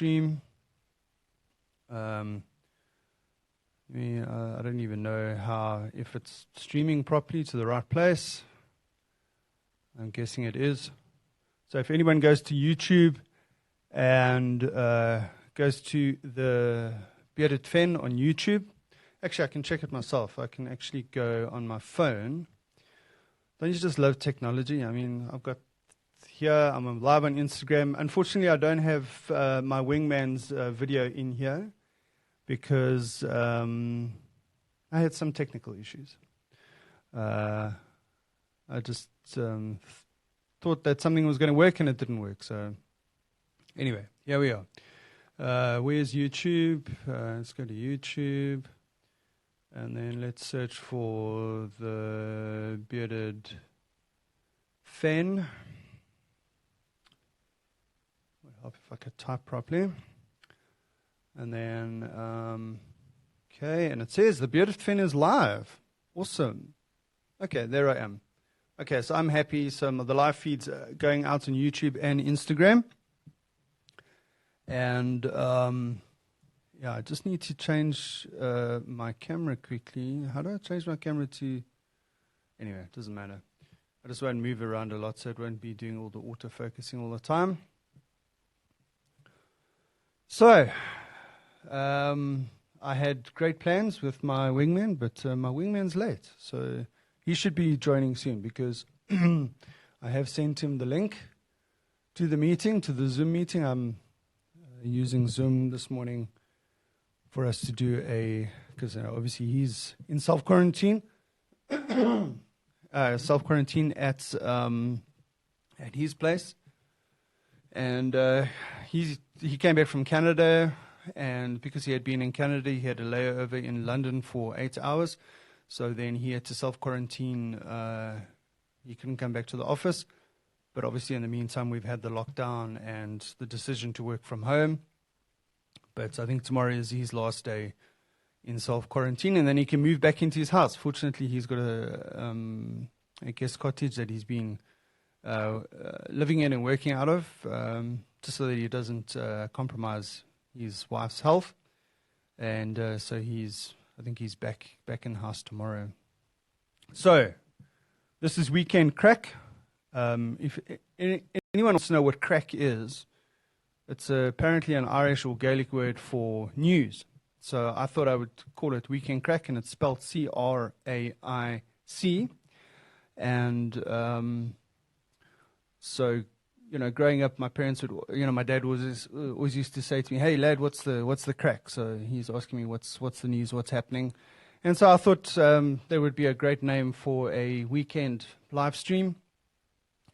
stream. I don't even know if it's streaming properly to the right place. I'm guessing it is. So if anyone goes to YouTube and goes to the Bearded Fen on YouTube, actually I can check it myself. I can actually go on my phone. Don't you just love technology? I mean, I've got here, I'm live on Instagram. Unfortunately, I don't have my wingman's video in here because I had some technical issues. I just thought that something was going to work and it didn't work. So anyway, here we are. Where's YouTube? Let's go to YouTube. And then let's search for the Bearded Fen. Would help if I could type properly. And then, okay, and it says the Bearded Fen is live. Awesome. Okay, there I am. Okay, so I'm happy. So the live feed's going out on YouTube and Instagram. And yeah, I just need to change my camera quickly. How do I change my camera to... Anyway, it doesn't matter. I just won't move around a lot so it won't be doing all the auto-focusing all the time. So, I had great plans with my wingman, but my wingman's late. So he should be joining soon because I have sent him the link to the meeting, to the Zoom meeting. I'm using Zoom this morning for us to do because obviously he's in self-quarantine, self-quarantine at his place. And he came back from Canada, and because he had been in Canada, he had a layover in London for 8 hours. So then he had to self-quarantine. He couldn't come back to the office. But obviously in the meantime, we've had the lockdown and the decision to work from home. But I think tomorrow is his last day in self-quarantine, and then he can move back into his house. Fortunately, he's got a guest cottage that he's been living in and working out of, just so that he doesn't compromise his wife's health. And so I think he's back in the house tomorrow. So this is Weekend Craic. If anyone wants to know what KRAK is, it's apparently an Irish or Gaelic word for news. So I thought I would call it Weekend Craic, and it's spelled CRAIC. And so, growing up, my parents would, my dad always used to say to me, "Hey lad, what's the crack?" So he's asking me what's the news, what's happening. And so I thought there would be a great name for a weekend live stream.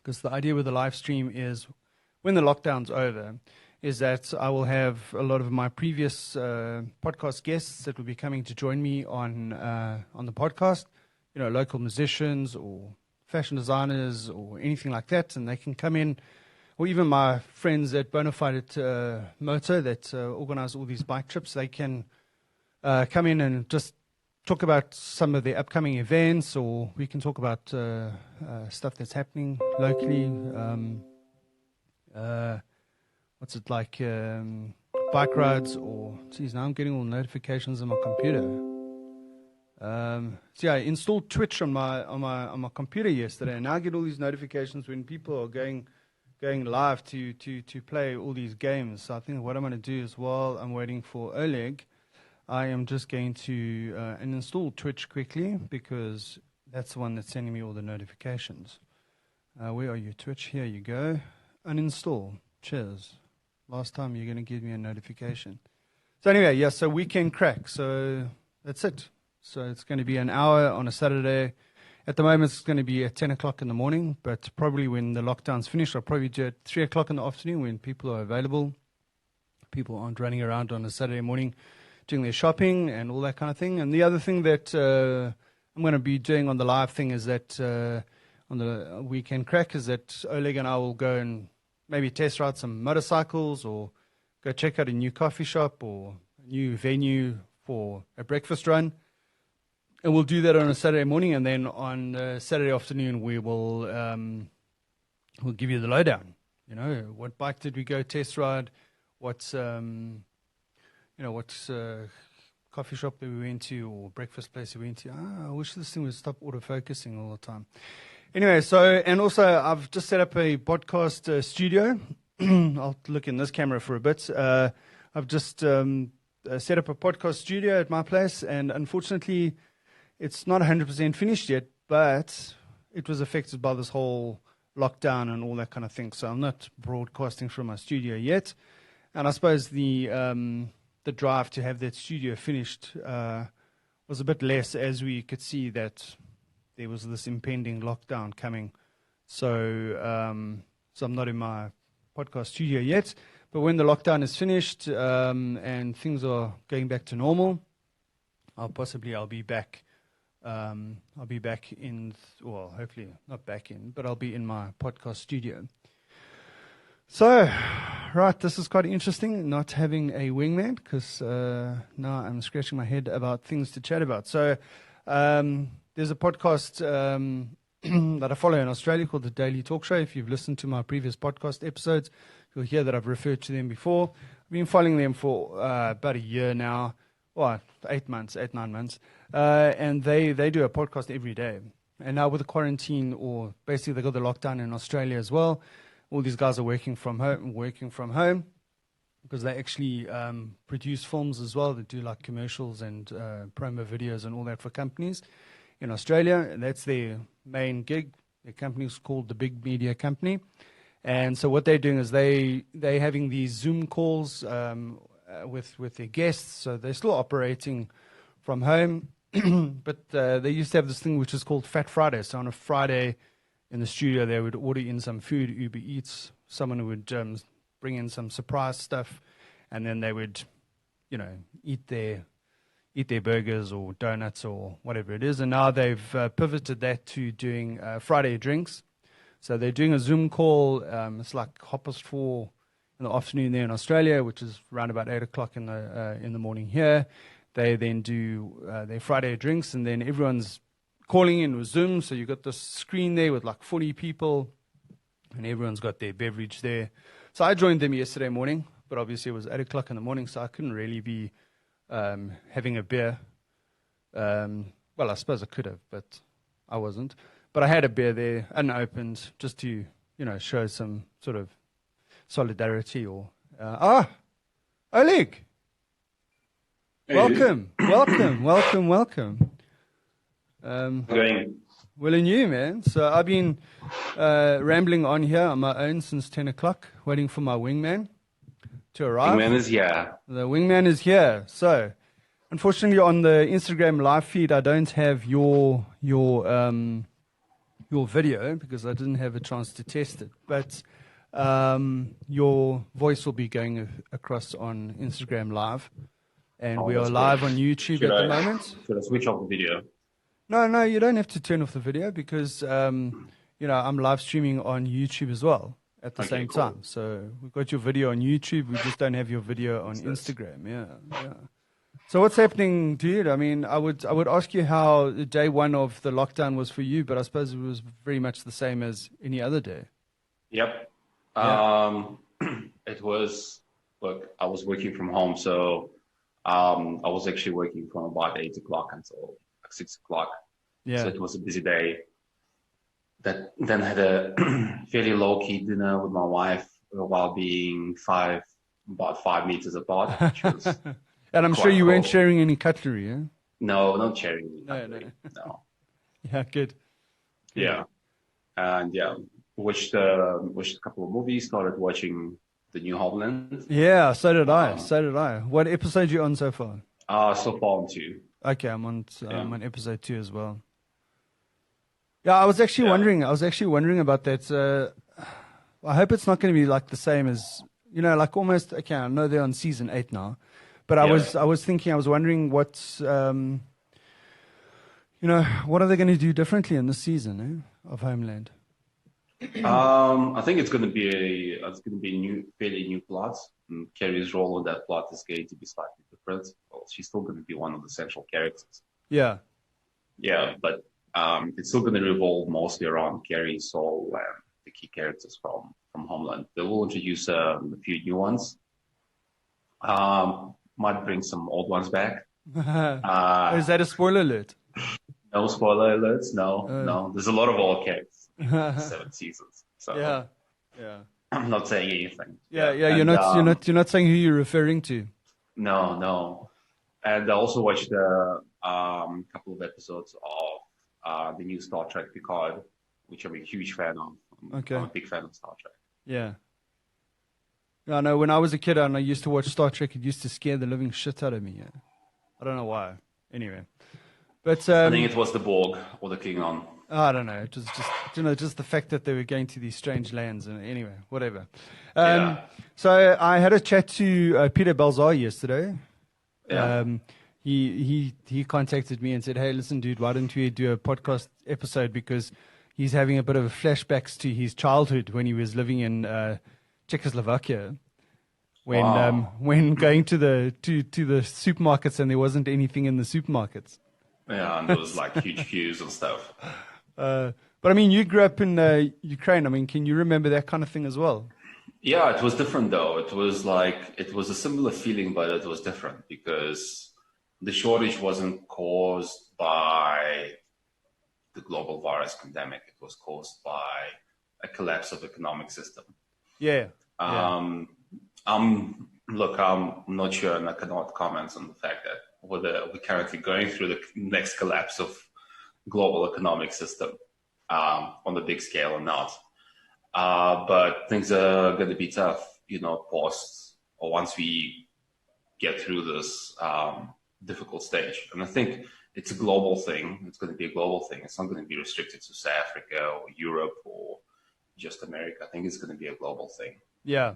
Because the idea with the live stream is, when the lockdown's over, is that I will have a lot of my previous podcast guests that will be coming to join me on the podcast, local musicians or fashion designers or anything like that, and they can come in, or even my friends at Bonafide Moto that organize all these bike trips, they can come in and just talk about some of the upcoming events, or we can talk about stuff that's happening locally. What's it like? Bike rides, or geez, now I'm getting all notifications on my computer. So yeah, I installed Twitch on my computer yesterday, and now I get all these notifications when people are going live to play all these games. So I think what I'm going to do is, while I'm waiting for Oleg, I am just going to uninstall Twitch quickly, because that's the one that's sending me all the notifications. Where are you, Twitch? Here you go. Uninstall. Cheers. Last time you're going to give me a notification. So anyway, yeah, so Weekend Craic. So that's it. So it's going to be an hour on a Saturday. At the moment, it's going to be at 10 o'clock in the morning, but probably when the lockdown's finished, I'll probably do it at 3 o'clock in the afternoon when people are available. People aren't running around on a Saturday morning doing their shopping and all that kind of thing. And the other thing that I'm going to be doing on the live thing is that on the Weekend Craic is that Oleg and I will go and maybe test ride some motorcycles, or go check out a new coffee shop or a new venue for a breakfast run. And we'll do that on a Saturday morning, and then on Saturday afternoon we will we'll give you the lowdown. What bike did we go test ride? what coffee shop that we went to or breakfast place we went to. I wish this thing would stop autofocusing all the time. Anyway, and also I've just set up a podcast studio. I'll look in this camera for a bit. I've just set up a podcast studio at my place, and unfortunately, it's not 100% finished yet, but it was affected by this whole lockdown and all that kind of thing. So I'm not broadcasting from my studio yet. And I suppose the drive to have that studio finished was a bit less, as we could see that there was this impending lockdown coming. So I'm not in my podcast studio yet. But when the lockdown is finished and things are going back to normal, I'll be back. I'll be back in, well, hopefully not back in, but I'll be in my podcast studio. So, right, this is quite interesting, not having a wingman, because now I'm scratching my head about things to chat about. So, there's a podcast that I follow in Australia called The Daily Talk Show. If you've listened to my previous podcast episodes, you'll hear that I've referred to them before. I've been following them for about a year now, or 9 months. And they do a podcast every day. And now with the quarantine, or basically they got the lockdown in Australia as well, all these guys are working from home because they actually produce films as well. They do like commercials and promo videos and all that for companies in Australia. And that's their main gig. Their company is called the Big Media Company. And so what they're doing is they're having these Zoom calls with their guests. So they're still operating from home. But they used to have this thing which is called Fat Friday. So on a Friday in the studio, they would order in some food, Uber Eats. Someone would bring in some surprise stuff, and then they would, eat their burgers or donuts or whatever it is. And now they've pivoted that to doing Friday drinks. So they're doing a Zoom call. It's like 4:30 in the afternoon there in Australia, which is around about 8 o'clock in the morning here. They then do their Friday drinks, and then everyone's calling in with Zoom. So you've got this screen there with like 40 people, and everyone's got their beverage there. So I joined them yesterday morning, but obviously it was 8 o'clock in the morning, so I couldn't really be having a beer. Well, I suppose I could have, but I wasn't. But I had a beer there, unopened, just to, show some sort of solidarity or... Oleg! Hey. Welcome. Going. Well, and you, man. So I've been rambling on here on my own since 10 o'clock, waiting for my wingman to arrive. Wingman is here. The wingman is here. So, unfortunately, on the Instagram live feed, I don't have your video because I didn't have a chance to test it. But your voice will be going across on Instagram Live. And we are live on YouTube at the moment. Should I switch off the video? No, you don't have to turn off the video because, I'm live streaming on YouTube as well at the same time. So we've got your video on YouTube. We just don't have your video on Instagram. Yeah. So what's happening, dude? I mean, I would ask you how day one of the lockdown was for you, but I suppose it was very much the same as any other day. Yep. Yeah. It was, look, I was working from home, so I was actually working from about 8 o'clock until 6 o'clock. Yeah. So it was a busy day. Then had a fairly low-key dinner with my wife while being about 5 meters apart. Which was and I'm sure you weren't sharing any cutlery, yeah? No, not sharing any cutlery. No. Yeah, good. Yeah. And watched a couple of movies, started watching the new Homeland. Yeah, so did I. What episode are you on so far? So far on 2. Okay, I'm on episode 2 as well. Yeah, I was actually wondering about that. I hope it's not going to be like the same as, like almost, okay, I know they're on season 8 now, but I was wondering what are they going to do differently in this season of Homeland? I think it's going to be fairly new plot. And Carrie's role in that plot is going to be slightly different. Well, she's still going to be one of the central characters. Yeah. Yeah, but it's still going to revolve mostly around Carrie, Saul, and the key characters from Homeland. They will introduce a few new ones. Might bring some old ones back. Is that a spoiler alert? No spoiler alerts. No. There's a lot of old characters in the 7 seasons. So Yeah, yeah, I'm not saying anything. yeah. You're And not saying who you're referring to. no. And I also watched a couple of episodes of the new Star Trek Picard, which I'm a huge fan of. Okay. I'm a big fan of Star Trek. Yeah. I know when I was a kid and I used to watch Star Trek, it used to scare the living shit out of me. Yeah. I don't know why. Anyway, but I think it was the Borg or the Klingon. I don't know. It was just just the fact that they were going to these strange lands, and anyway, whatever. Yeah. So I had a chat to Peter Balzar yesterday. Yeah. He contacted me and said, "Hey, listen, dude, why don't we do a podcast episode because he's having a bit of flashbacks to his childhood when he was living in Czechoslovakia." When going to the supermarkets and there wasn't anything in the supermarkets. Yeah, and there was like huge queues and stuff. But I mean, you grew up in Ukraine. I mean, can you remember that kind of thing as well? Yeah, it was different though. It was a similar feeling, but it was different because the shortage wasn't caused by the global virus pandemic. It was caused by a collapse of economic system. Yeah. I'm not sure, and I cannot comment on the fact that whether we're currently going through the next collapse of global economic system on the big scale or not. But things are going to be tough, once we get through this difficult stage. And I think it's a global thing. It's going to be a global thing. It's not going to be restricted to South Africa or Europe or just America. I think it's going to be a global thing. Yeah.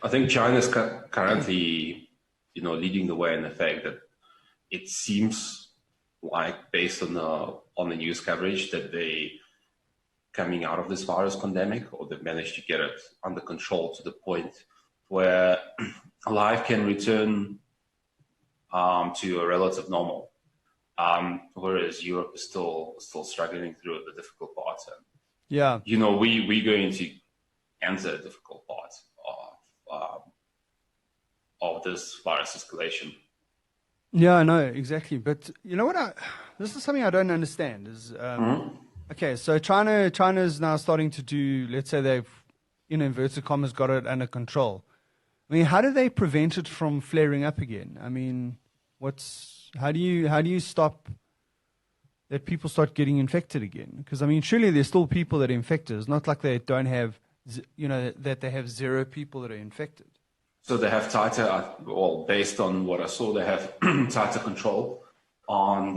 I think China's currently, leading the way in the fact that it seems like, based on the news coverage, that they coming out of this virus pandemic, or they've managed to get it under control to the point where life can return to a relative normal, whereas Europe is still struggling through the difficult parts. And, yeah, we're going to enter a difficult part of this virus escalation. Yeah, I know, exactly. But you know what? This is something I don't understand. Okay, so China is now starting to do, let's say they've, in inverted commas, got it under control. I mean, how do they prevent it from flaring up again? I mean, how do you stop that people start getting infected again? Because I mean, surely there's still people that are infected. It's not like they don't have, that they have zero people that are infected. So they have tighter, based on what I saw, they have tighter control on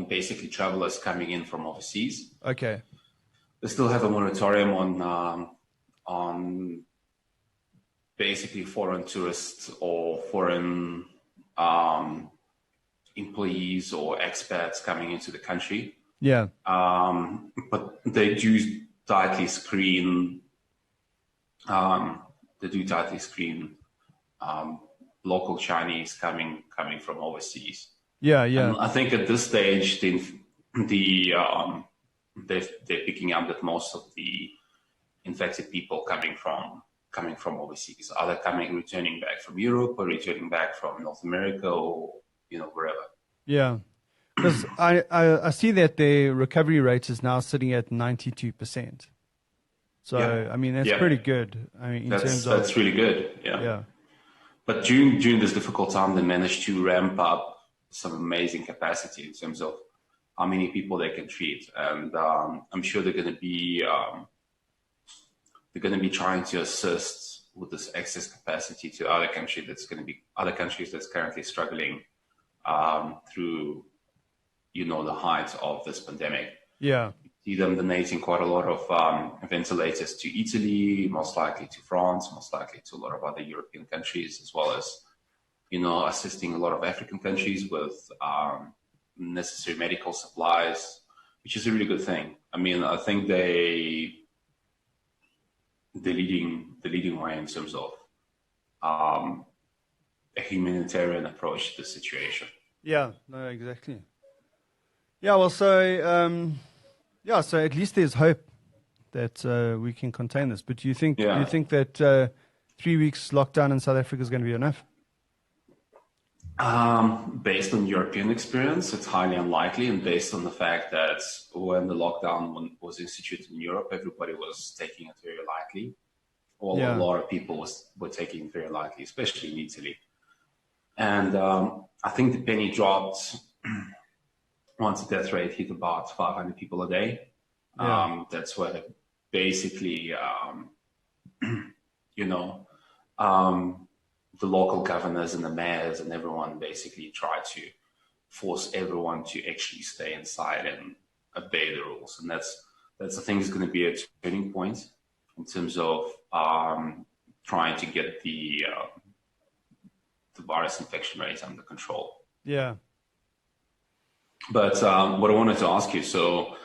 basically travelers coming in from overseas. Okay. They still have a moratorium on basically foreign tourists or foreign employees or expats coming into the country. Yeah. But they do tightly screen. Local Chinese coming from overseas. Yeah. And I think at this stage, they're picking up that most of the infected people coming from overseas, either returning back from Europe or returning back from North America or wherever. Yeah, because I see that their recovery rate is now sitting at 92%. So yeah. I mean that's pretty good. I mean that's really good. Yeah. But during this difficult time, they managed to ramp up some amazing capacity in terms of how many people they can treat, and I'm sure they're going to be trying to assist with this excess capacity to other countries that's currently struggling through the height of this pandemic. Yeah. See them donating quite a lot of ventilators to Italy, most likely to France, most likely to a lot of other European countries, as well as, assisting a lot of African countries with necessary medical supplies, which is a really good thing. I mean, I think they're leading way in terms of a humanitarian approach to the situation. Yeah, no, exactly. Yeah, well, so at least there's hope that we can contain this. But do you think Yeah. that 3 weeks lockdown in South Africa is going to be enough? Based on European experience, it's highly unlikely, and based on the fact that when the lockdown was instituted in Europe, everybody was taking it very lightly. Well, Yeah. a lot of people were taking it very lightly, especially in Italy. And I think the penny dropped once the death rate hit about 500 people a day. Yeah. That's where basically, the local governors and the mayors and everyone basically tried to force everyone to actually stay inside and obey the rules. And that's I think is going to be a turning point in terms of trying to get the virus infection rates under control. Yeah. But what I wanted to ask you, so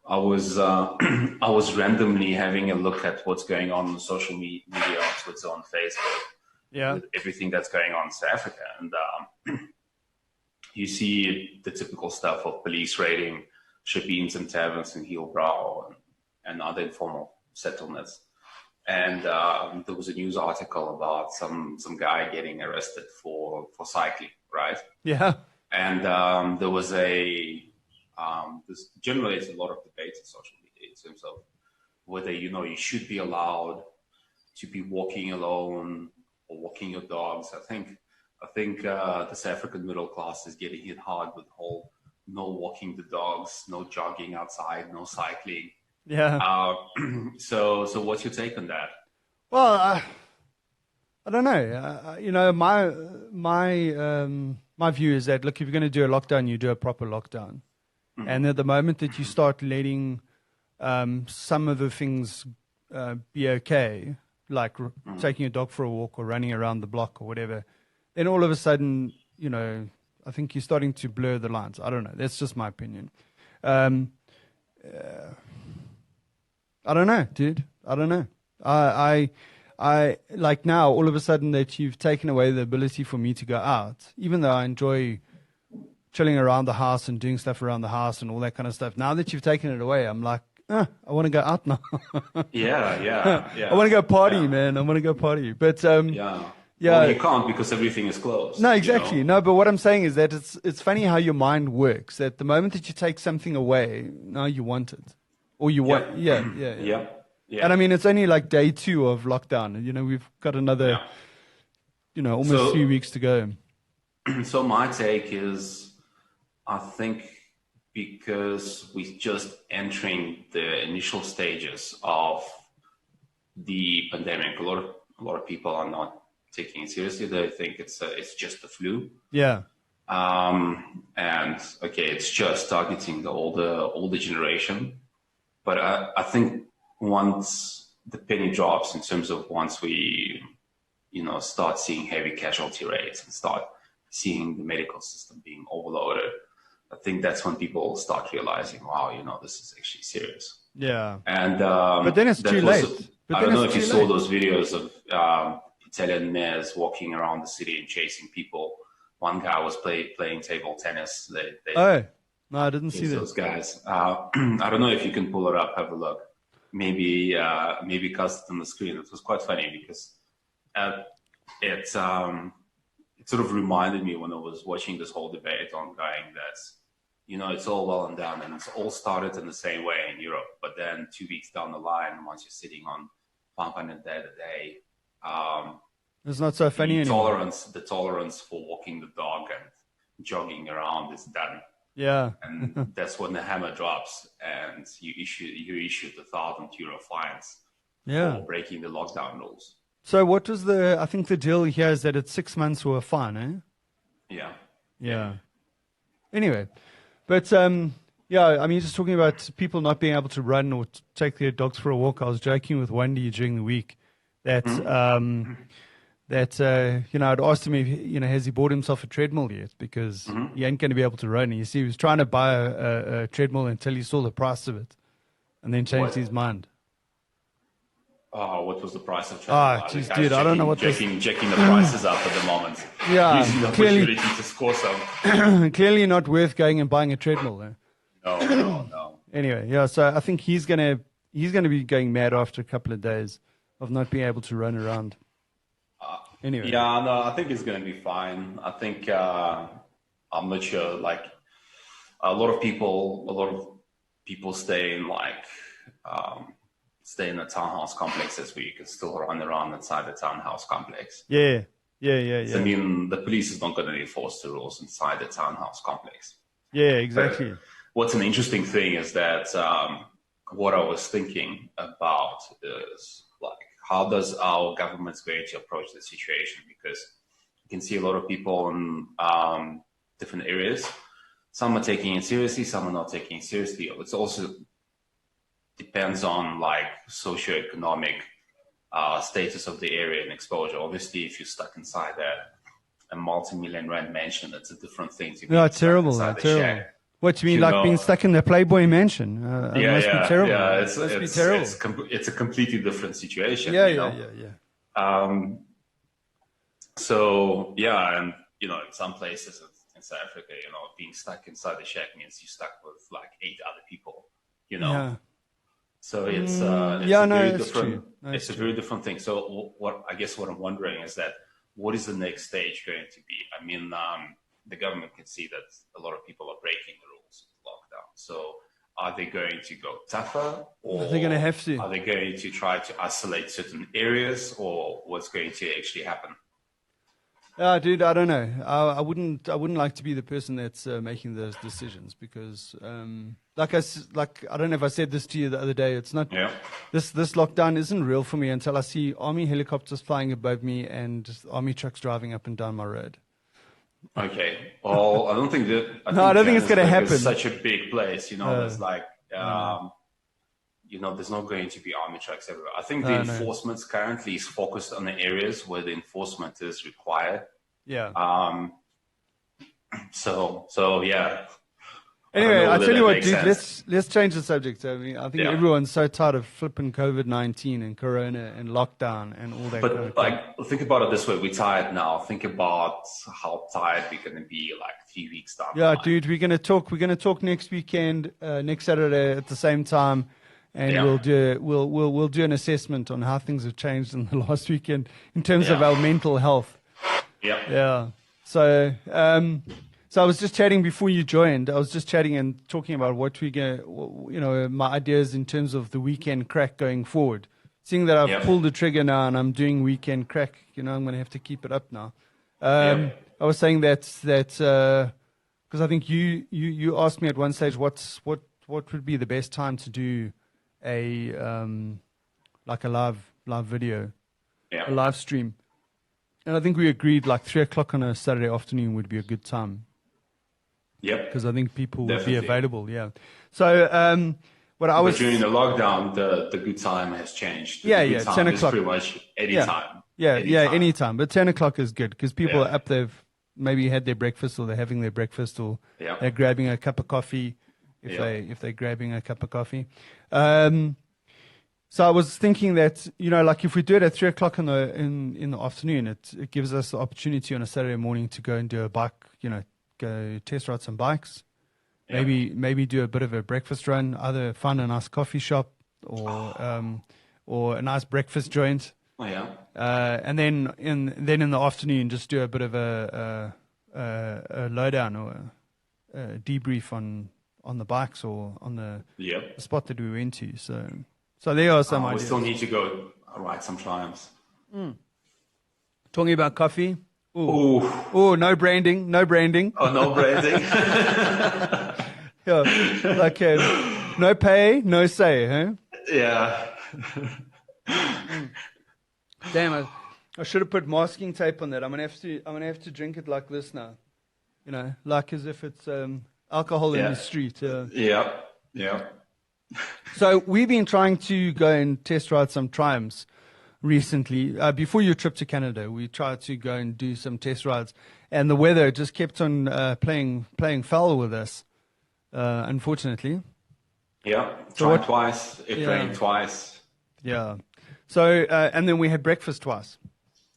I was I was randomly having a look at what's going on social media, on Twitter, on Facebook, with everything that's going on in South Africa, and you see the typical stuff of police raiding ship-ins and taverns in Hillbrow and other informal settlements. And there was a news article about some guy getting arrested for cycling, right? Yeah. And there was this generates a lot of debate in social media in terms of whether you should be allowed to be walking alone or walking your dogs. I think the South African middle class is getting hit hard with the whole no walking the dogs, no jogging outside, no cycling. Yeah. So what's your take on that? Well, I don't know. My view is that, look, if you're going to do a lockdown, you do a proper lockdown. Mm-hmm. And at the moment that you start letting some of the things be okay, like taking your dog for a walk or running around the block or whatever, then all of a sudden, I think you're starting to blur the lines. I don't know. That's just my opinion. I don't know, dude. I don't know. I like now all of a sudden that you've taken away the ability for me to go out, even though I enjoy chilling around the house and doing stuff around the house and all that kind of stuff. Now that you've taken it away, I'm like, I want to go out now. Yeah. I want to go party, man. I want to go party. But yeah. Well, you can't because everything is closed. No, exactly. No, but what I'm saying is that it's funny how your mind works. That the moment that you take something away, now you want it, or you want. Yeah. And I mean, it's only like day 2 of lockdown. We've got another, almost 3 weeks to go. So my take is, I think because we're just entering the initial stages of the pandemic, a lot of people are not taking it seriously. They think it's just the flu. Yeah. And okay, it's just targeting the older generation. But I think once the penny drops in terms of once we, start seeing heavy casualty rates and start seeing the medical system being overloaded, I think that's when people start realizing, wow, this is actually serious. Yeah. And but then it's too late. I don't know if you saw those videos of Italian mayors walking around the city and chasing people. One guy was playing table tennis. No, I didn't see those guys. I don't know if you can pull it up, have a look. Maybe cast it on the screen. It was quite funny because it sort of reminded me when I was watching this whole debate on going that, it's all well and done and it's all started in the same way in Europe. But then 2 weeks down the line, once you're sitting on 500 dead a day, it's not so funny anymore. The tolerance for walking the dog and jogging around is done. Yeah. And that's when the hammer drops and you issue the 1,000 euro fines for breaking the lockdown rules. So what was I think the deal here is that it's 6 months or a fine, eh? Yeah. Anyway, but I mean, just talking about people not being able to run or take their dogs for a walk, I was joking with Wendy during the week that, I'd asked him if, has he bought himself a treadmill yet? Because he ain't going to be able to run. You see, he was trying to buy a treadmill until he saw the price of it and then changed his mind. Oh, what was the price of treadmill? Jeez, dude, I don't know what checking the prices up at the moment. Yeah, using the opportunity to score some. Clearly not worth going and buying a treadmill, though. No. Anyway, so I think he's going to he's going to be going mad after a couple of days of not being able to run around. Anyway. Yeah, no, I think it's going to be fine. I think I'm not sure. Like a lot of people stay in the townhouse complexes where you can still run around inside the townhouse complex. Yeah. So, I mean, the police is not going to enforce the rules inside the townhouse complex. Yeah, exactly. But what's an interesting thing is that what I was thinking about is like, how does our government going to approach the situation? Because you can see a lot of people in different areas. Some are taking it seriously, some are not taking it seriously. It's also depends on like socioeconomic status of the area and exposure. Obviously, if you're stuck inside a multi-million rand mansion, it's a different thing to be terrible. Shack. What do you mean, like being stuck in the Playboy mansion? It must be terrible. Yeah, it must be terrible. It's a completely different situation. Yeah. So yeah, and in some places in South Africa, being stuck inside the shack means you're stuck with like 8 other people. Yeah. So it's a very different thing. So what I'm wondering is that what is the next stage going to be? I mean, the government can see that a lot of people are breaking the rules of lockdown. So are they going to go tougher, or are they going to have to? Are they going to try to isolate certain areas, or what's going to actually happen? Dude, I don't know. I wouldn't like to be the person that's making those decisions because, I don't know if I said this to you the other day. It's not. Yeah. This lockdown isn't real for me until I see army helicopters flying above me and army trucks driving up and down my road. Okay. Well, I don't think that. I don't think it's going to happen. It's such a big place, There's like, there's not going to be army trucks everywhere. I think the enforcement currently is focused on the areas where the enforcement is required. Yeah. So yeah. Anyway, I'll tell you what, dude, let's change the subject. I mean, I think everyone's so tired of flipping COVID-19 and Corona and lockdown and all that. But think about it this way: we're tired now. Think about how tired we're going to be like 3 weeks down. Yeah, dude, we're going to talk next weekend, next Saturday at the same time, and we'll do an assessment on how things have changed in the last weekend in terms of our mental health. Yeah. Yeah. So I was just chatting before you joined. I was just chatting and talking about what we get, my ideas in terms of the Weekend Craic going forward. Seeing that I've pulled the trigger now and I'm doing Weekend Craic, I'm going to have to keep it up now. I was saying that because I think you asked me at one stage what would be the best time to do a live video, a live stream. And I think we agreed like 3:00 on a Saturday afternoon would be a good time. Yep. Because I think people would be available. Yeah. So But during the lockdown, the good time has changed. The 10 o'clock. Pretty much any time. Any time. But 10 o'clock is good because people are up there, maybe had their breakfast or they're having their breakfast or they're grabbing a cup of coffee if they're grabbing a cup of coffee. So I was thinking that, like if we do it at 3:00 in the afternoon, it gives us the opportunity on a Saturday morning to go and do a bike, go test ride some bikes, maybe do a bit of a breakfast run, either find a nice coffee shop or a nice breakfast joint. Oh yeah. And then in the afternoon, just do a bit of a lowdown or a debrief on the bikes or on the spot that we went to. So there are some ideas. We still need to go ride some triumphs. Talking about coffee. Oh, no branding. Oh, no branding. No pay, no say, huh? Yeah. Damn, I should have put masking tape on that. I'm gonna have to drink it like this now. Like as if it's alcohol in the street. Yeah. So we've been trying to go and test ride some Triumphs recently. Before your trip to Canada, we tried to go and do some test rides, and the weather just kept on playing foul with us, unfortunately. Yeah, tried twice. It rained twice. Yeah. So and then we had breakfast twice.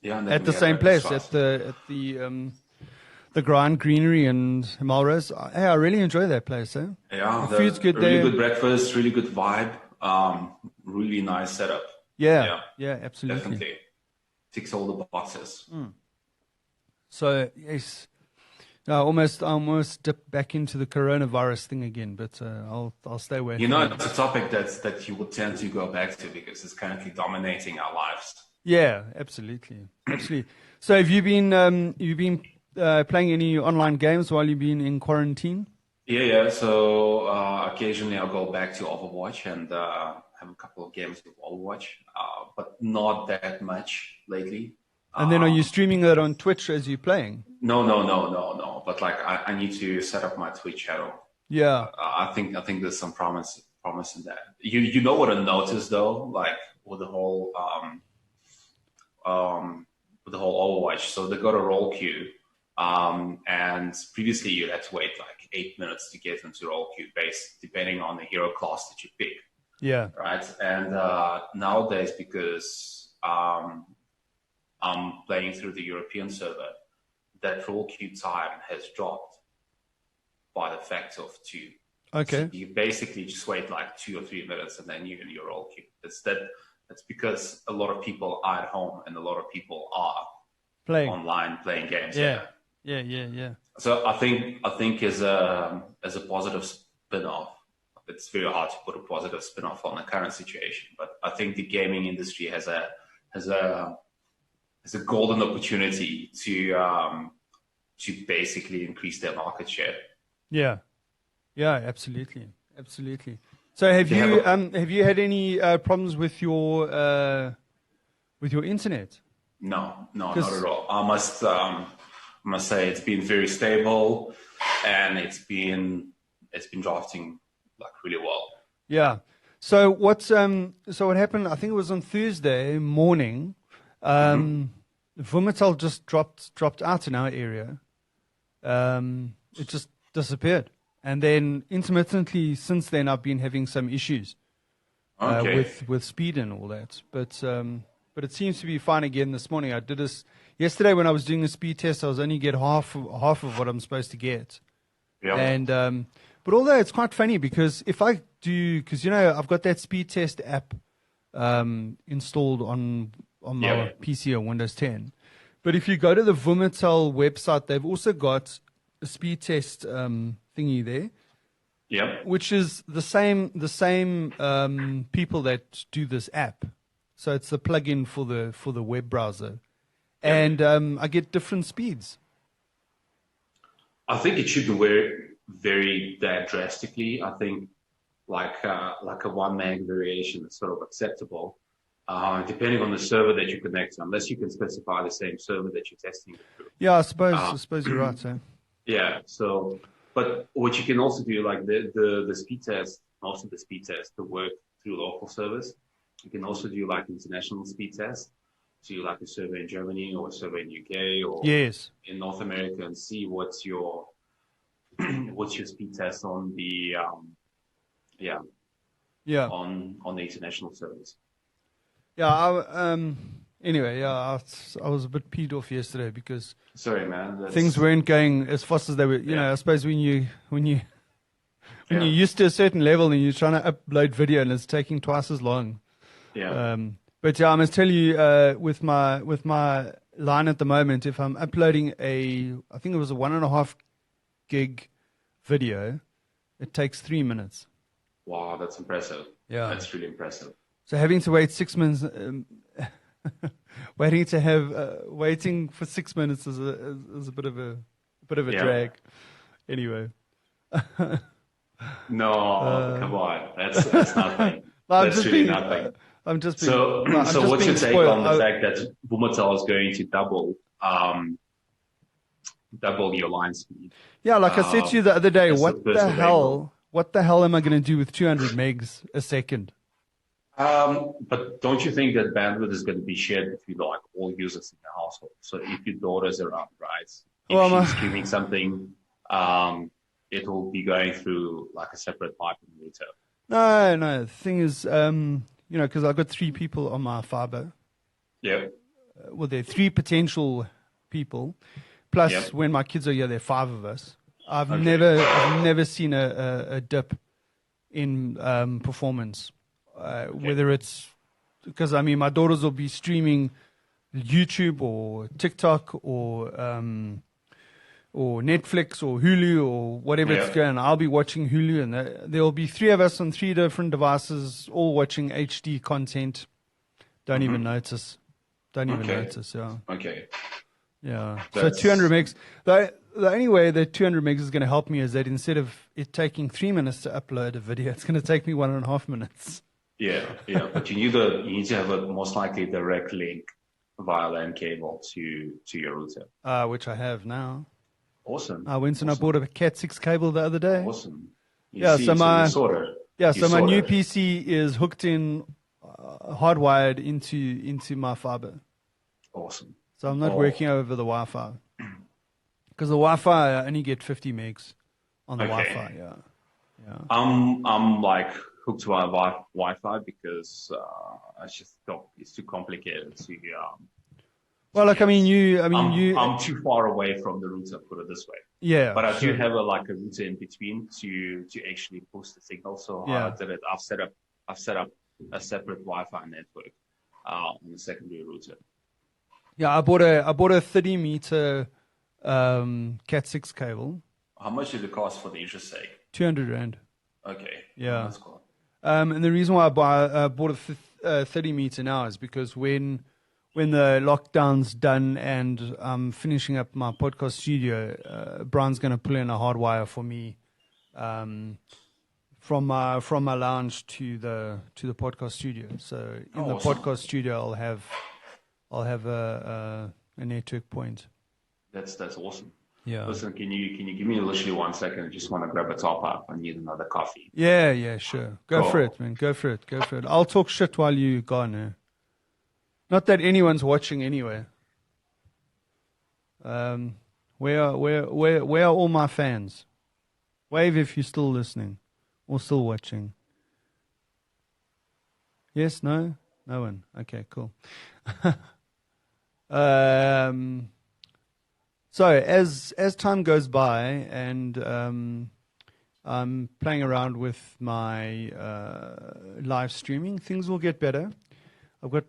Yeah, at the same place at the Grand Greenery in Melrose. Hey, I really enjoy that place. Eh? Yeah, the food's good really there. Good breakfast, really good vibe. really nice setup. Yeah, absolutely. Definitely. Ticks all the boxes. So, yes, I almost dipped back into the coronavirus thing again, but I'll stay away from it. It's a topic that you would tend to go back to because it's currently dominating our lives. Yeah, absolutely. So have you been playing any online games while you've been in quarantine? Yeah. So occasionally I'll go back to Overwatch and have a couple of games with Overwatch, but not that much lately. And then are you streaming it on Twitch as you're playing? No. But like I need to set up my Twitch channel. Yeah. I think there's some promise in that. You know what I noticed though, like with the whole Overwatch. So they got a role queue. And previously you had to wait like 8 minutes to get into role queue depending on the hero class that you pick. Yeah. Right. And nowadays, because I'm playing through the European server, that role queue time has dropped by the factor of 2. Okay. So you basically just wait like 2 or 3 minutes and then you're in your role queue. That's because a lot of people are at home and a lot of people are online playing games. Yeah. So I think as a positive spin-off, it's very hard to put a positive spin-off on the current situation, but I think the gaming industry has a golden opportunity to basically increase their market share. Yeah, absolutely. So have you had any problems with your internet? No, not at all. I must say it's been very stable, and it's been drafting like really well. Yeah. So what happened? I think it was on Thursday morning. Vumatel just dropped out in our area. It just disappeared, and then intermittently since then I've been having some issues with speed and all that. But it seems to be fine again this morning. I did this yesterday when I was doing the speed test. I was only get half of what I'm supposed to get. Yeah. And but although it's quite funny because because I've got that speed test app installed on my PC on Windows 10. But if you go to the Vumatel website, they've also got a speed test thingy there. Yeah. Which is the same people that do this app. So it's the plugin for the web browser. And I get different speeds. I think it shouldn't vary that drastically. I think like a 1 meg variation is sort of acceptable, depending on the server that you connect to, unless you can specify the same server that you're testing it through. Yeah, I suppose you're right. So. Yeah. So, but what you can also do, like the speed test, most of the speed tests to work through local servers. You can also do like international speed tests. So you like a server in Germany or a server in UK or in North America and see what's your speed test on the on the international servers. Anyway, I was a bit peed off yesterday because man, things weren't going as fast as they were. I suppose when you're used to a certain level and you're trying to upload video and it's taking twice as long. Yeah. But I must tell you, with my line at the moment, if I'm uploading I think it was a 1.5 gig video, it takes 3 minutes. Wow, that's impressive. Yeah, that's really impressive. So having to wait 6 minutes, waiting for 6 minutes is a bit of a drag. Anyway. No, come on, that's nothing. That's really nothing. So what's your take on the fact that Vumatel is going to double your line speed? Yeah, like I said to you the other day, what the hell am I going to do with 200 megs a second? But don't you think that bandwidth is going to be shared between like all users in the household? So if your daughter's around, right? If she's streaming something, it will be going through like a separate pipe and router. No. The thing is, because I've got 3 people on my fiber. Yeah. Well, there are 3 potential people. Plus, when my kids are here, there are 5 of us. I've never seen a dip in performance whether it's because I mean my daughters will be streaming YouTube or TikTok or Netflix or Hulu or whatever it's going. I'll be watching Hulu, and there'll be 3 of us on 3 different devices, all watching HD content. Don't even notice. Don't even notice. Yeah. Okay. Yeah. So 200 megs. The only way that 200 megs is going to help me is that instead of it taking 3 minutes to upload a video, it's going to take me 1.5 minutes. Yeah. But you need to have a most likely direct link via LAN cable to your router. Which I have now. Awesome. I went and I bought a Cat 6 cable the other day. Awesome. So my new PC is hooked in, hardwired into my fiber. Awesome. So I'm not working over the Wi-Fi, because the Wi-Fi I only get 50 megs on the Wi-Fi. Yeah. I'm like hooked to my Wi-Fi because it's too complicated to. Well, like I'm too far away from the router, put it this way. Yeah. But I do have a router in between to actually boost the signal. So how I did it, I've set up a separate Wi-Fi network on the secondary router. Yeah, I bought a 30-meter Cat 6 cable. How much did it cost for the interest sake? 200 rand. Okay. Yeah. That's cool. And the reason why I bought a 30-meter now is because when the lockdown's done and I'm finishing up my podcast studio, Brian's going to pull in a hard wire for me from my lounge to the podcast studio. So in the podcast studio, I'll have a network point. That's awesome. Yeah. Listen, can you give me literally 1 second? I just want to grab a top up. I need another coffee. Yeah, sure. Go for it, man. Go for it. I'll talk shit while you gone. Not that anyone's watching anyway. Where are all my fans? Wave if you're still listening or still watching. Yes, no? No one. Okay, cool. So as time goes by and I'm playing around with my live streaming, things will get better. I've got,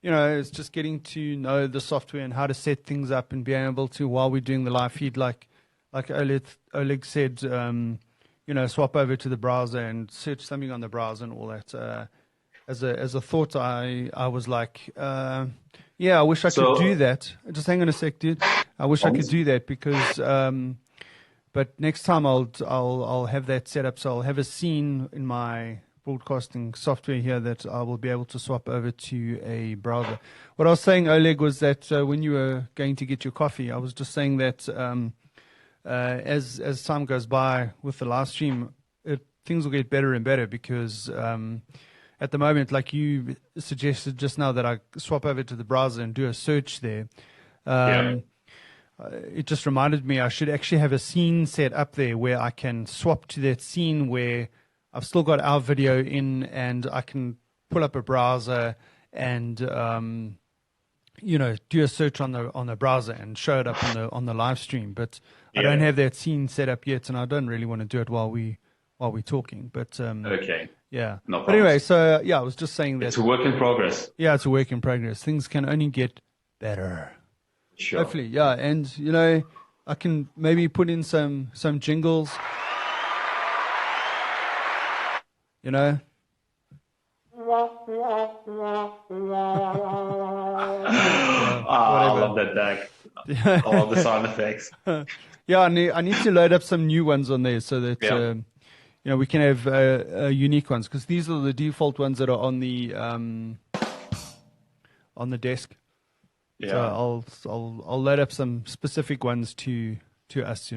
it's just getting to know the software and how to set things up and being able to, while we're doing the live feed, like Oleg said, swap over to the browser and search something on the browser and all that. As a thought, I was like, I wish I could do that. Just hang on a sec, dude. I wish I could do that because, but next time I'll have that set up. So I'll have a scene in my broadcasting software here that I will be able to swap over to a browser. What I was saying, Oleg, was that when you were going to get your coffee, I was just saying that as time goes by with the live stream, things will get better and better because at the moment, like you suggested just now, that I swap over to the browser and do a search there. It just reminded me I should actually have a scene set up there where I can swap to that scene where I've still got our video in, and I can pull up a browser and do a search on the browser and show it up on the live stream. But I don't have that scene set up yet, and I don't really want to do it while we're talking. But okay, yeah. No problem. But anyway, so I was just saying that it's a work in progress. Yeah, it's a work in progress. Things can only get better. Sure. Hopefully, yeah. And I can maybe put in some jingles. I love that deck. I love the sound effects. I need to load up some new ones on there so that we can have unique ones, because these are the default ones that are on the desk. Yeah. So I'll load up some specific ones to us,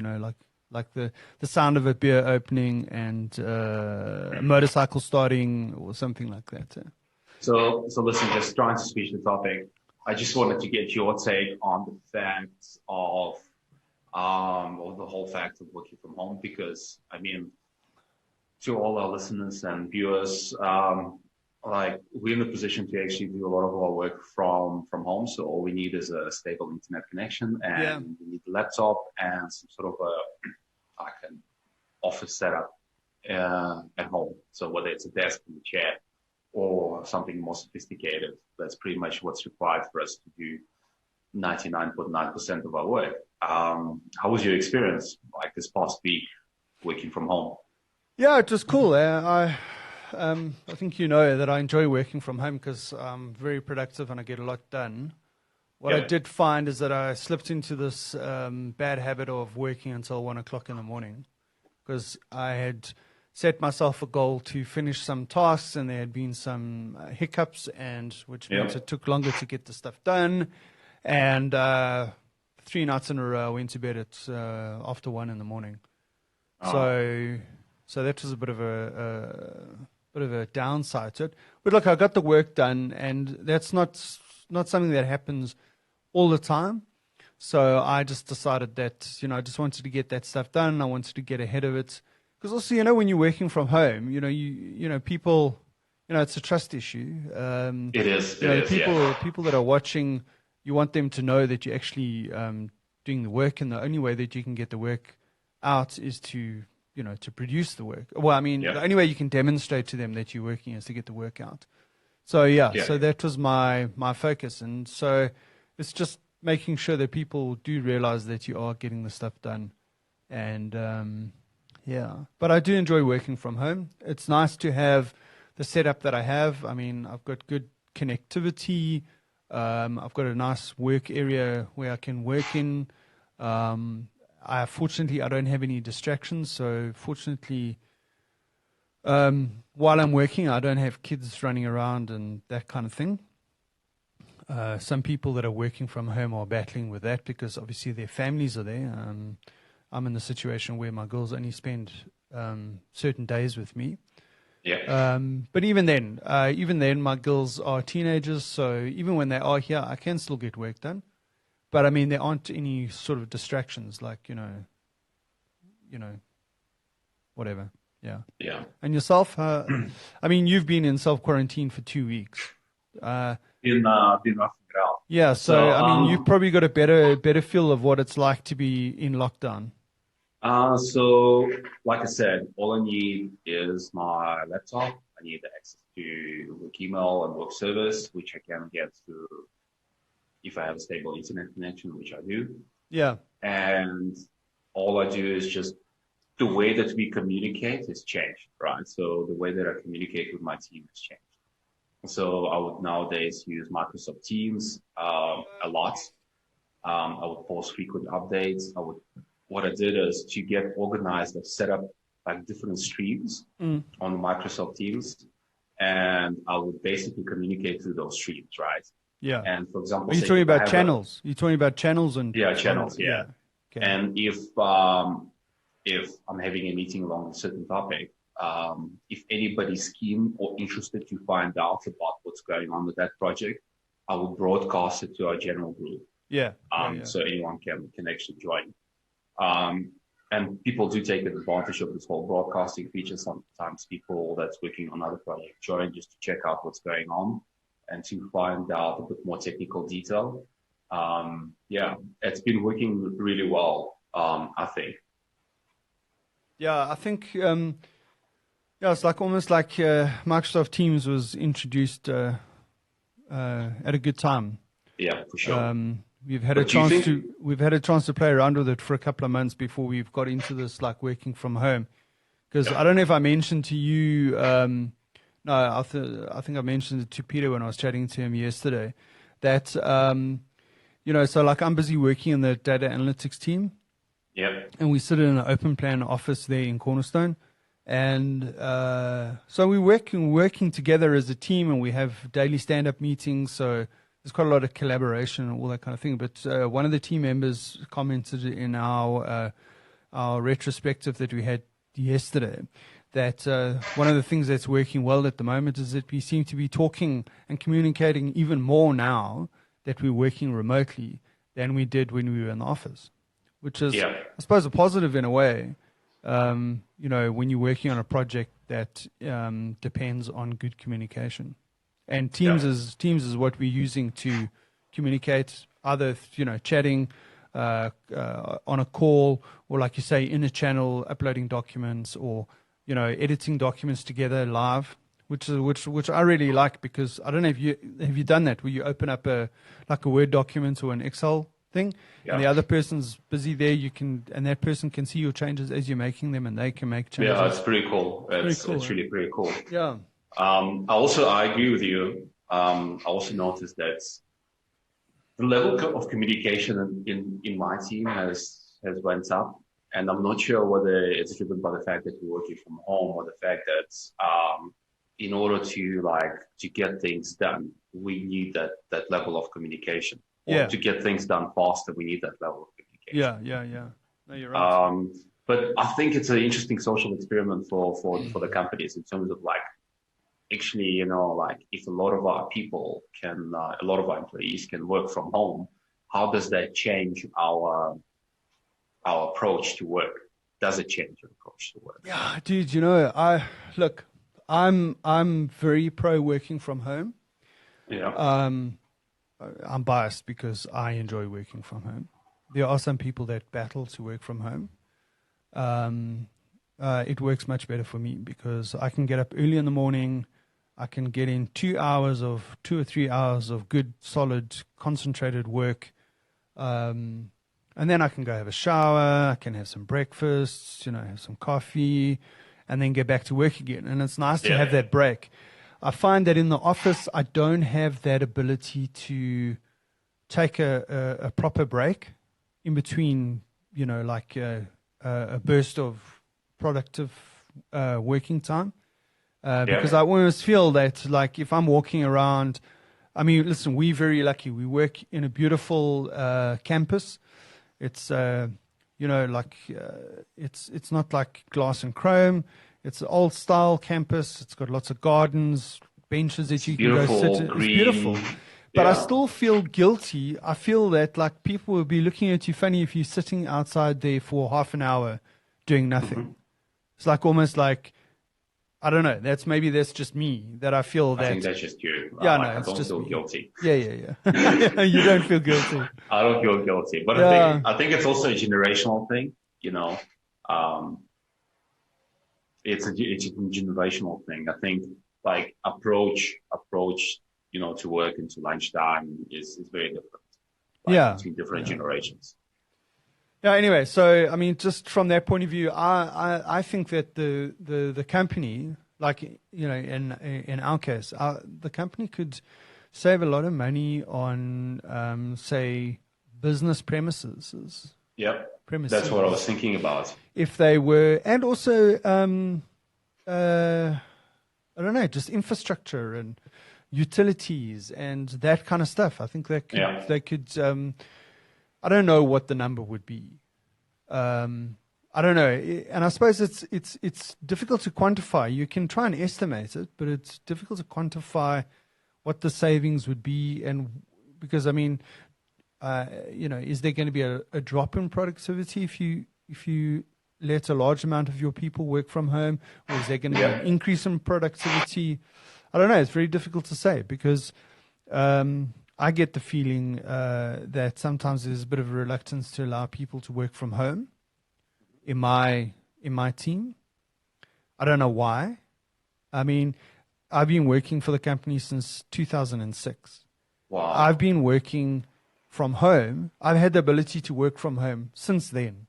like the sound of a beer opening and a motorcycle starting or something like that. So listen, just trying to switch the topic. I just wanted to get your take on the fact of the whole fact of working from home, because to all our listeners and viewers, we're in a position to actually do a lot of our work from home. So all we need is a stable internet connection, and we need a laptop and some sort of an office setup. at home. So whether it's a desk and a chair or something more sophisticated, that's pretty much what's required for us to do 99.9% of our work. How was your experience like this past week working from home? Yeah, it was cool. I think you know that I enjoy working from home because I'm very productive and I get a lot done. What I did find is that I slipped into this bad habit of working until 1 o'clock in the morning because I had set myself a goal to finish some tasks and there had been some hiccups, and which meant it took longer to get the stuff done. And 3 nights in a row I went to bed at after 1 in the morning. So that was a bit of a downside to it. But look, I got the work done, and that's not something that happens all the time. So I just decided that, I just wanted to get that stuff done. I wanted to get ahead of it. Because also, when you're working from home, people, it's a trust issue. It is. People that are watching, you want them to know that you're actually doing the work, and the only way that you can get the work out is to produce the work. Well, the only way you can demonstrate to them that you're working is to get the work out. So, so that was my focus. And so it's just making sure that people do realize that you are getting the stuff done. And, but I do enjoy working from home. It's nice to have the setup that I have. I've got good connectivity. I've got a nice work area where I can work in. Fortunately, I don't have any distractions. So fortunately, while I'm working, I don't have kids running around and that kind of thing. Some people that are working from home are battling with that because obviously their families are there. I'm in the situation where my girls only spend certain days with me. Yeah. But even then, my girls are teenagers. So even when they are here, I can still get work done. But there aren't any sort of distractions like, whatever. Yeah. Yeah. And yourself? You've been in self-quarantine for 2 weeks. Been nothing at all. Yeah. So you've probably got a better feel of what it's like to be in lockdown. So like I said, all I need is my laptop. I need access to work email and work service, which I can get through if I have a stable internet connection, which I do. Yeah. And all I do is just the way that we communicate has changed, right? So the way that I communicate with my team has changed. So I would nowadays use Microsoft Teams a lot. I would post frequent updates. What I did is to get organized, I've set up like different streams on Microsoft Teams, and I would basically communicate through those streams, right? Yeah. And for example, are you talking about channels? You're talking about channels and channels, yeah. Okay. And if I'm having a meeting along a certain topic, if anybody's keen or interested to find out about what's going on with that project, I will broadcast it to our general group. Yeah. So anyone can actually join. And people do take advantage of this whole broadcasting feature. Sometimes people that's working on other projects join just to check out what's going on and to find out a bit more technical detail. It's been working really well, I think. Yeah, I think it's almost like Microsoft Teams was introduced at a good time. Yeah, for sure. We've had a chance to play around with it for a couple of months before we've got into this like working from home. Because I don't know if I mentioned to you, no, I think I mentioned it to Peter when I was chatting to him yesterday, that so like I'm busy working in the data analytics team. Yep. And we sit in an open plan office there in Cornerstone. And so we're working together as a team, and we have daily stand-up meetings. So there's quite a lot of collaboration and all that kind of thing. But one of the team members commented in our retrospective that we had yesterday that one of the things that's working well at the moment is that we seem to be talking and communicating even more now that we're working remotely than we did when we were in the office, which is, I suppose, a positive in a way. When you're working on a project that depends on good communication. And Teams is what we're using to communicate, either chatting on a call, or like you say, in a channel, uploading documents, or editing documents together live, which I really like, because I don't know if you done that, where you open up a Word document or an Excel thing, and the other person's busy there. And that person can see your changes as you're making them, and they can make changes. Yeah, it's pretty cool. It's really pretty cool. Yeah. I agree with you. I also noticed that the level of communication in my team has went up, and I'm not sure whether it's driven by the fact that we're working from home, or the fact that in order to get things done, we need that level of communication. Or to get things done faster, we need that level of communication. Yeah. No, you're right. But I think it's an interesting social experiment for the companies, in terms of actually, if a lot of our people a lot of our employees can work from home, how does that change our approach to work? Does it change your approach to work? Yeah, dude, I'm very pro working from home. Yeah. I'm biased because I enjoy working from home. There are some people that battle to work from home. It works much better for me because I can get up early in the morning. I can get in 2 or 3 hours of good, solid, concentrated work. And then I can go have a shower. I can have some breakfast, have some coffee, and then get back to work again. And it's nice to have that break. I find that in the office, I don't have that ability to take a proper break in between, a burst of productive working time. Because I always feel that, if I'm walking around, listen, we're very lucky. We work in a beautiful campus. It's, it's not like glass and chrome. It's an old style campus. It's got lots of gardens, benches that you can go sit in. It's beautiful. But I still feel guilty. I feel that people will be looking at you funny if you're sitting outside there for half an hour doing nothing. Mm-hmm. It's almost like, I don't know. That's just me. That I feel that. I think that's just you. Yeah, I don't feel guilty. Yeah. You don't feel guilty. I don't feel guilty, but I think it's also a generational thing. It's a generational thing. I think approach, to work into lunchtime is very different. Between different generations. Yeah. Anyway, so just from that point of view, I think that the company, in our case, the company could save a lot of money on, say, business premises. Yep. That's what I was thinking about. If they were, and also, I don't know, just infrastructure and utilities and that kind of stuff. I think they could. I don't know what the number would be. I don't know, and I suppose it's difficult to quantify. You can try and estimate it, but it's difficult to quantify what the savings would be, and because is there going to be a drop in productivity if you let a large amount of your people work from home, or is there going to be an increase in productivity? I don't know. It's very difficult to say because I get the feeling that sometimes there's a bit of a reluctance to allow people to work from home in my team. I don't know why. I've been working for the company since 2006. Wow. I've been working from home. I've had the ability to work from home since then.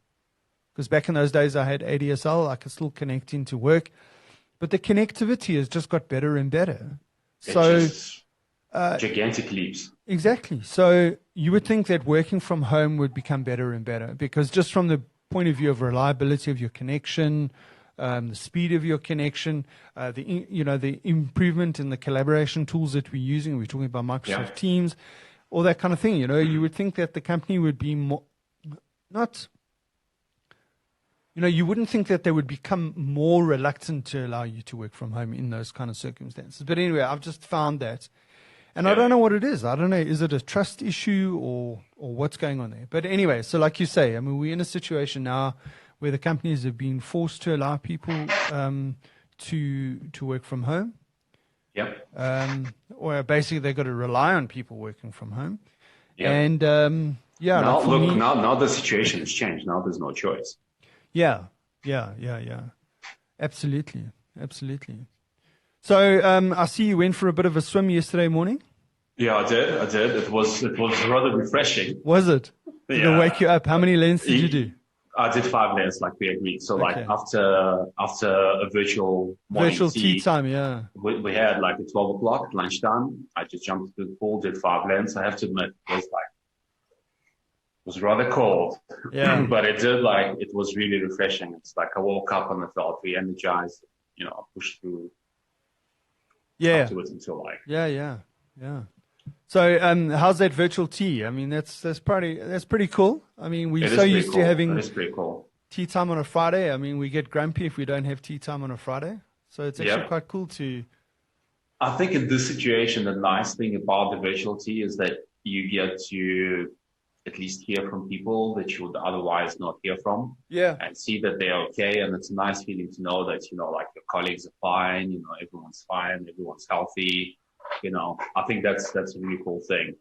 Because back in those days, I had ADSL. I could still connect into work. But the connectivity has just got better and better. Gigantic leaps. Exactly. So you would think that working from home would become better and better, because just from the point of view of reliability of your connection, the speed of your connection, the improvement in the collaboration tools that we're using. We're talking about Microsoft Teams, all that kind of thing. You would think that the company would be you wouldn't think that they would become more reluctant to allow you to work from home in those kind of circumstances. But anyway, I've just found that. And I don't know what it is. I don't know. Is it a trust issue or what's going on there? But anyway, so like you say, we're in a situation now where the companies have been forced to allow people to work from home. Yep. Or basically they've got to rely on people working from home. Yep. And now the situation has changed. Now there's no choice. Yeah. Absolutely. So I see you went for a bit of a swim yesterday morning. Yeah, I did. It was rather refreshing. Was it? Did it wake you up? How many lanes did you do? I did 5 lanes like we agreed. So Okay. like after a virtual morning tea time, yeah. we had like at 12 o'clock at lunchtime. I just jumped into the pool, did 5 lanes. I have to admit, it was rather cold. Yeah. But it was really refreshing. It's like I woke up and I felt re-energized, I pushed through afterwards until Yeah. So, how's that virtual tea? I mean, that's pretty cool. I mean, we're so used to having tea time on a Friday. I mean, we get grumpy if we don't have tea time on a Friday. So it's actually quite cool to. I think in this situation, the nice thing about the virtual tea is that you get to at least hear from people that you would otherwise not hear from. Yeah. And see that they're okay. And it's a nice feeling to know that, like your colleagues are fine, everyone's fine, everyone's healthy. I think that's a really cool thing.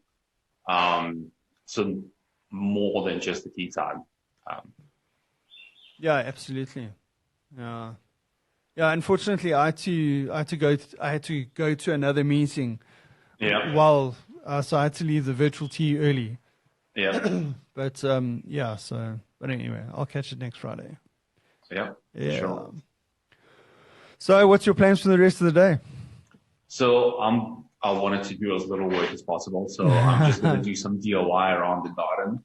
So more than just the tea time. Yeah, absolutely. Yeah. Unfortunately, I had to go to another meeting. Yeah. So I had to leave the virtual tea early. Yeah. But but anyway, I'll catch it next Friday. Yeah. Sure. So, what's your plans for the rest of the day? So I wanted to do as little work as possible. So I'm just going to do some DIY around the garden,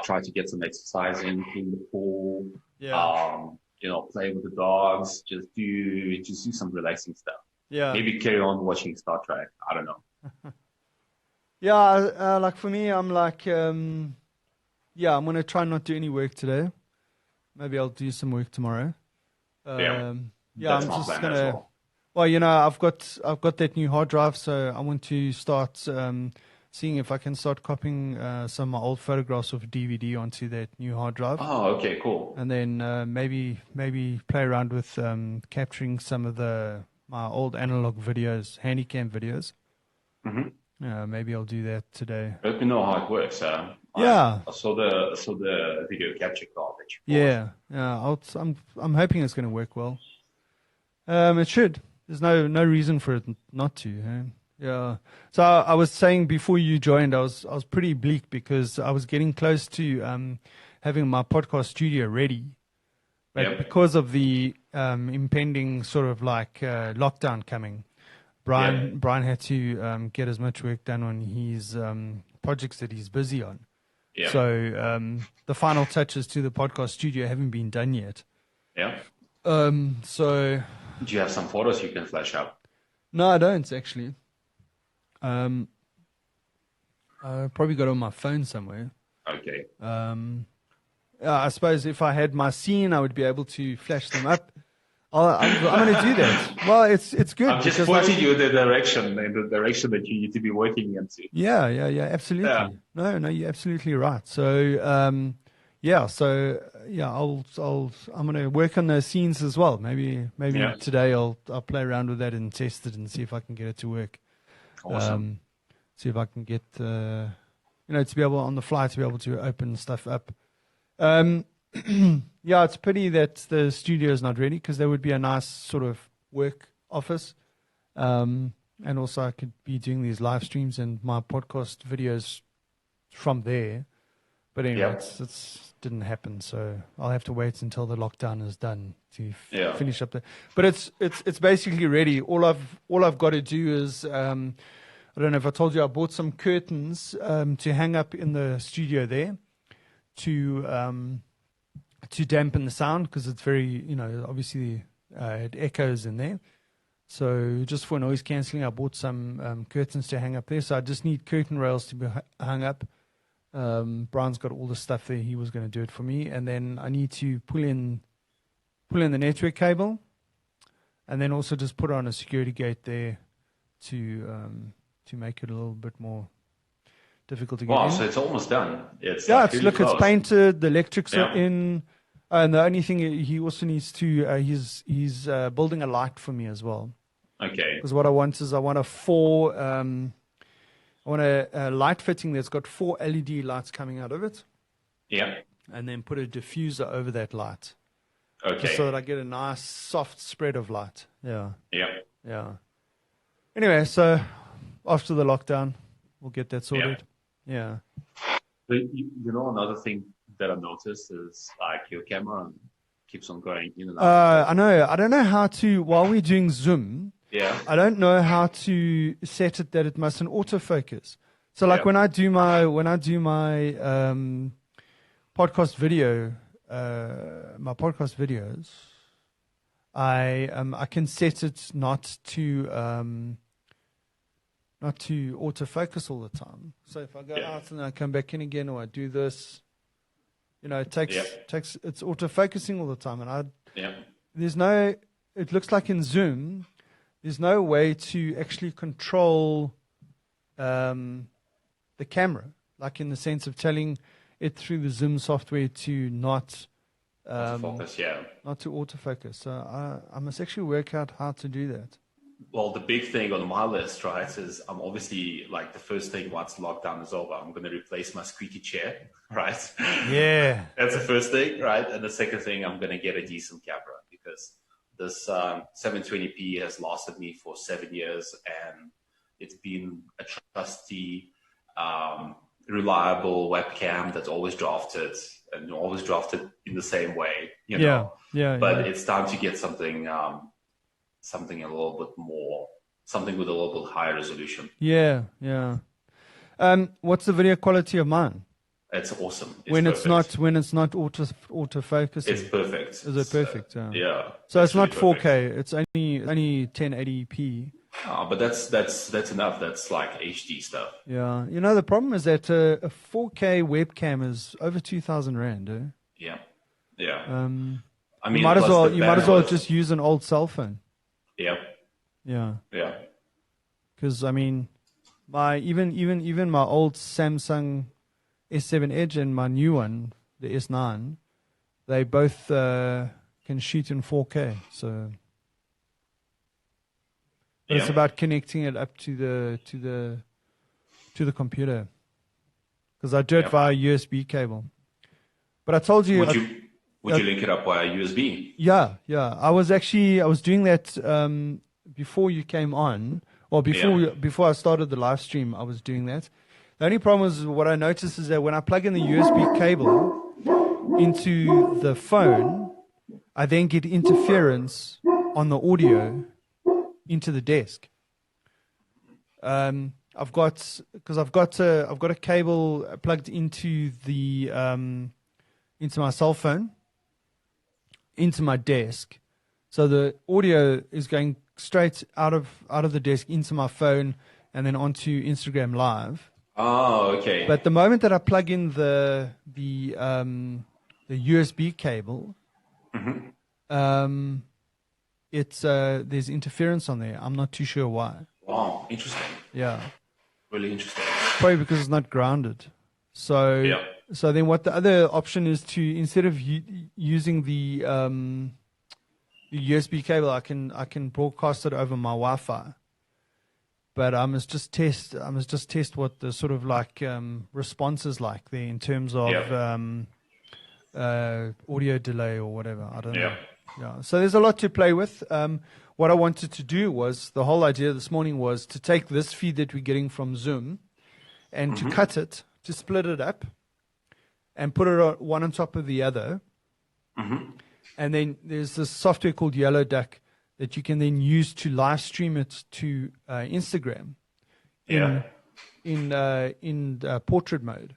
try to get some exercise in, clean the pool, play with the dogs, just do some relaxing stuff. Yeah. Maybe carry on watching Star Trek. I don't know. Like for me, I'm like, I'm going to try not do any work today. Maybe I'll do some work tomorrow. That's I'm my just plan going as to. well. Well, I've got that new hard drive, so I want to start seeing if I can start copying some of my old photographs of DVD onto that new hard drive. Oh, okay, cool. And then maybe play around with capturing some of my old analog videos, handycam videos. Mm-hmm. Maybe I'll do that today. Let me know how it works. I saw the video capture card that you bought. I'm hoping it's going to work well. It should. There's no reason for it not to. Eh? Yeah. So I was saying before you joined, I was pretty bleak because I was getting close to having my podcast studio ready, but because of the impending sort of like lockdown coming, Brian had to get as much work done on his projects that he's busy on. Yeah. So the final touches to the podcast studio haven't been done yet. Yeah. So. Do you have some photos you can flash up? No, I don't actually. I probably got it on my phone somewhere. Okay. I suppose if I had my scene, I would be able to flash them up. I'm going to do that. Well, it's good. I'm just pointing you in the direction that you need to be working into. Yeah, absolutely. Yeah. No, you're absolutely right. So, I'm going to work on those scenes as well. Maybe today I'll play around with that and test it and see if I can get it to work. Awesome. See if I can get to be able on the fly to be able to open stuff up. It's pity that the studio is not ready because there would be a nice sort of work office. And also I could be doing these live streams and my podcast videos from there. But anyway, it's didn't happen, so I'll have to wait until the lockdown is done to finish up the. But it's basically ready. All I've got to do is I don't know if I told you I bought some curtains to hang up in the studio there to dampen the sound because it's very obviously it echoes in there. So just for noise cancelling, I bought some curtains to hang up there. So I just need curtain rails to be hung up. Brian's got all the stuff there. He was going to do it for me, and then I need to pull in the network cable, and then also just put on a security gate there to make it a little bit more difficult to get in. Wow, so it's almost done. It's painted. The electrics are in, and the only thing he also needs to he's building a light for me as well. Okay. Because what I want is I want a light fitting that's got 4 LED lights coming out of it. Yeah. And then put a diffuser over that light. Okay. Just so that I get a nice soft spread of light. Yeah. Yeah. Yeah. Anyway, so after the lockdown, we'll get that sorted. Yeah. But another thing that I noticed is like your camera keeps on going in and out. I know. I don't know how to, while we're doing Zoom, Yeah. I don't know how to set it that it mustn't autofocus. So like Yeah. when I do my podcast video, my podcast videos, I can set it not to autofocus all the time. So if I go out and I come back in again, or I do this, it takes it's autofocusing all the time, and it looks like in Zoom, there's no way to actually control the camera, like in the sense of telling it through the Zoom software to not Autofocus, not to autofocus. So I must actually work out how to do that. Well, the big thing on my list, right, is I'm obviously like the first thing once lockdown is over, I'm going to replace my squeaky chair, right? Yeah. That's the first thing, right? And the second thing, I'm going to get a decent camera because this 720p has lasted me for 7 years, and it's been a trusty, reliable webcam that's always drafted and always drafted in the same way, But it's time to get something a little bit more, something with a little bit higher resolution. Yeah. What's the video quality of mine? It's awesome. When it's not autofocusing. It's perfect. Is it perfect? Yeah. So it's not 4K. It's only 1080p. Oh, but that's enough. That's like HD stuff. Yeah. The problem is that a 4K webcam is over 2,000 rand. Yeah. Yeah. I mean, you might as well just use an old cell phone. Yeah. Yeah. Yeah. Because I mean, even my old Samsung S7 Edge and my new one, the S9, they both can shoot in 4K. So, but it's about connecting it up to the computer, because I do it via USB cable. But I told you. Would you link it up via USB? Yeah. I was doing that before you came on, or before I started the live stream. I was doing that. The only problem is what I noticed is that when I plug in the USB cable into the phone, I then get interference on the audio into the desk. I've got a cable plugged into into my cell phone, into my desk, so the audio is going straight out of the desk into my phone and then onto Instagram Live. Oh, okay. But the moment that I plug in the USB cable, there's interference on there. I'm not too sure why. Wow, interesting. Yeah. Really interesting. Probably because it's not grounded. So so then what the other option is, to instead of using the USB cable, I can broadcast it over my Wi-Fi. But I must just test what the sort of like response is like there in terms of audio delay or whatever. I don't know. Yeah. So there's a lot to play with. What I wanted to do was, the whole idea this morning was to take this feed that we're getting from Zoom and to cut it, to split it up and put it one on top of the other. And then there's this software called Yellow Duck that you can then use to live stream it to Instagram in portrait mode.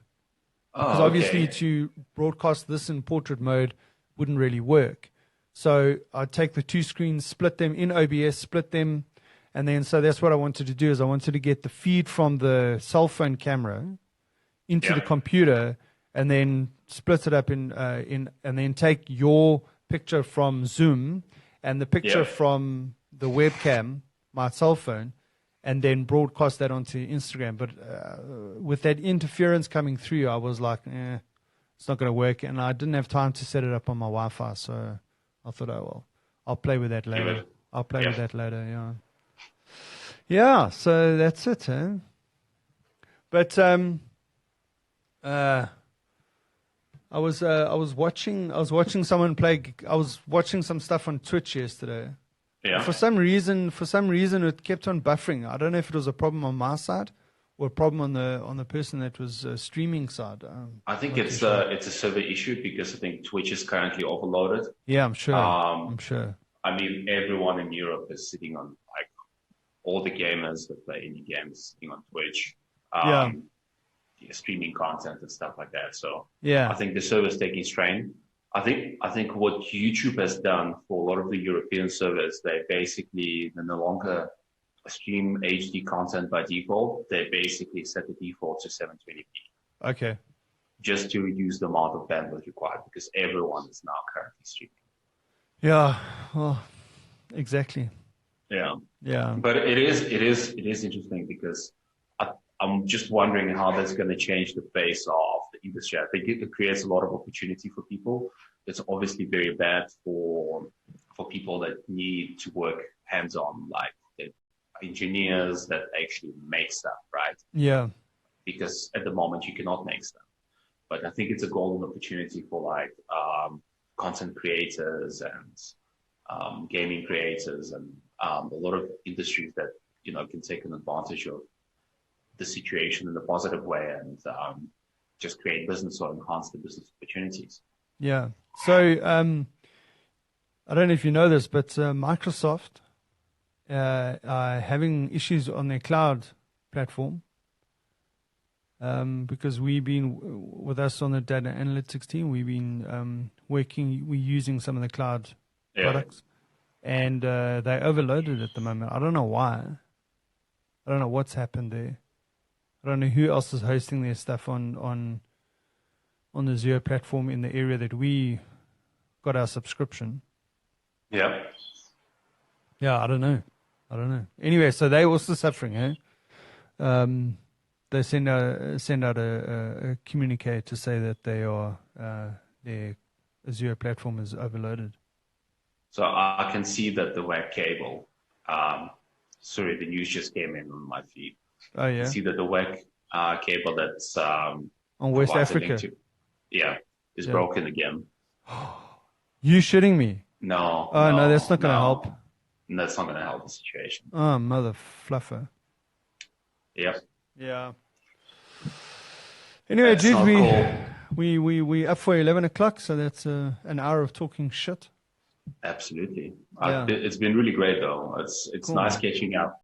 Because obviously to broadcast this in portrait mode wouldn't really work. So I'd take the two screens, split them in OBS, split them, and then so that's what I wanted to do, is I wanted to get the feed from the cell phone camera into the computer, and then split it up and then take your picture from Zoom and the picture from the webcam, my cell phone, and then broadcast that onto Instagram. But with that interference coming through, I was like, it's not going to work, and I didn't have time to set it up on my Wi-Fi, so I thought, oh well, I'll play with that later. Yeah, so that's it, But I I was watching someone play. I was watching some stuff on Twitch yesterday. Yeah. For some reason, it kept on buffering. I don't know if it was a problem on my side or a problem on the person that was streaming side. I think it's a server issue because I think Twitch is currently overloaded. Yeah, I'm sure. I'm sure. I mean, everyone in Europe is sitting on, like, all the gamers that play indie games sitting on Twitch. Streaming content and stuff like that. So yeah, I think the server's taking strain. I think what YouTube has done for a lot of the European servers, they no longer stream HD content by default. They basically set the default to 720p. Okay. Just to reduce the amount of bandwidth required, because everyone is now currently streaming. Yeah. Well, exactly. Yeah. Yeah. But it is interesting because I'm just wondering how that's going to change the face of the industry. I think it creates a lot of opportunity for people. It's obviously very bad for people that need to work hands-on, like the engineers that actually make stuff, right? Yeah. Because at the moment you cannot make stuff. But I think it's a golden opportunity for like content creators and gaming creators and a lot of industries that can take an advantage of the situation in a positive way and just create business or enhance the business opportunities. Yeah. So I don't know if you know this, but Microsoft are having issues on their cloud platform because we've been, with us on the data analytics team, we've been we're using some of the cloud products, and they're overloaded at the moment. I don't know why. I don't know what's happened there. I don't know who else is hosting their stuff on the Azure platform in the area that we got our subscription. Yeah. Yeah, I don't know. Anyway, so they're also suffering, eh? They send out a communique to say that their Azure platform is overloaded. So I can see that the web cable, sorry, the news just came in on my feed. Oh, yeah. You see that the WEC cable that's on West Africa, is broken again. You shitting me? No. Oh, no, that's not going to help. No, that's not going to help the situation. Oh, mother fluffer. Yep. Yeah. Anyway, dude, we up for 11 o'clock, so that's an hour of talking shit. Absolutely. It's been really great, though. It's cool, nice catching up.